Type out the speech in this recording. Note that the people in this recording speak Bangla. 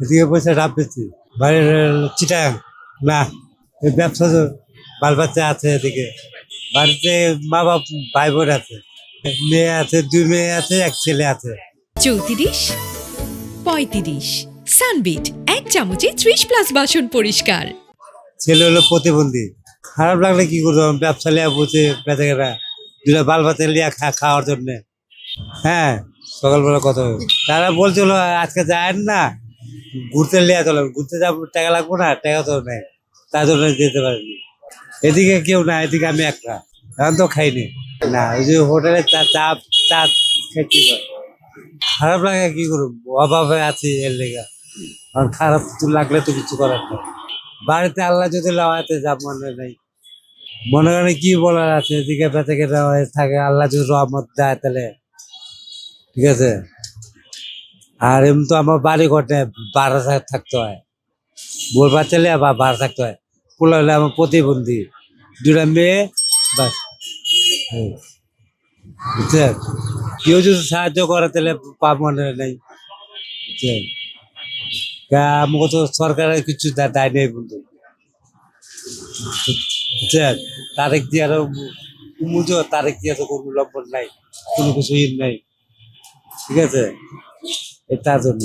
এদিকে পয়সা ডাব বেশি বাড়ির চিটাং না এই ব্যবসা তো বাল বাচ্চা আছে এদিকে বাড়িতে মা বাপ ভাই বোন আছে মেয়ে আছে 2 মেয়ে আছে 1 ছেলে আছে 34 35 সানবিট 1 চামচে 30+ বাসন পরিষ্কার। ছেলে হলো প্রতিবন্ধী খারাপ লাগলে কি করবো ব্যবসা লিয়া বসে বেচাকেরা 2টা বাল বাচ্চা লিয়া খাওয়ার জন্য হ্যাঁ সকালবেলা কথা হবে তারা বলছিল আজকে যায় না ঘুরতে লিয়া চলো ঘুরতে যাবো টাকা লাগবো না টাকা তো নেই তার জন্য যেতে পারিনি এদিকে কেউ না এদিকে আমি একা এখন তো খাইনি না ওই যে হোটেলে চা চা চা খেতে পারি খারাপ লাগে কি করবো অভাবে আছি এর লেগা আর খারাপ তো লাগলে তো কিছু করার নেই বাড়িতে আল্লাহ যদি লাগাতে যাব মনে নেই মনে করেন কি বলার আছে এদিকে বেঁচে কেটে থাকে আল্লাহ যদি রহমত দেয় তাহলে ঠিক আছে আর এমনি তো আমার বাড়ি ঘটে ভাড়া থাকতে হয় বলবার চাইলে আবার ভাড়া থাকতে হয় পোলা হলে আমার প্রতিবন্ধী 2টা মেয়ে বাস বুঝছেন কেউ যদি সাহায্য করে তাহলে পাপ মনে নেই বুঝছেন আমাকে তো সরকারের কিছু দায় নেই বন্ধু বুঝছেন তারিখ দিয়ে আরো মুজো তারিখ দিয়ে তো কোনো লম্বর নাই কোনো কিছু নাই ঠিক আছে তার জন্য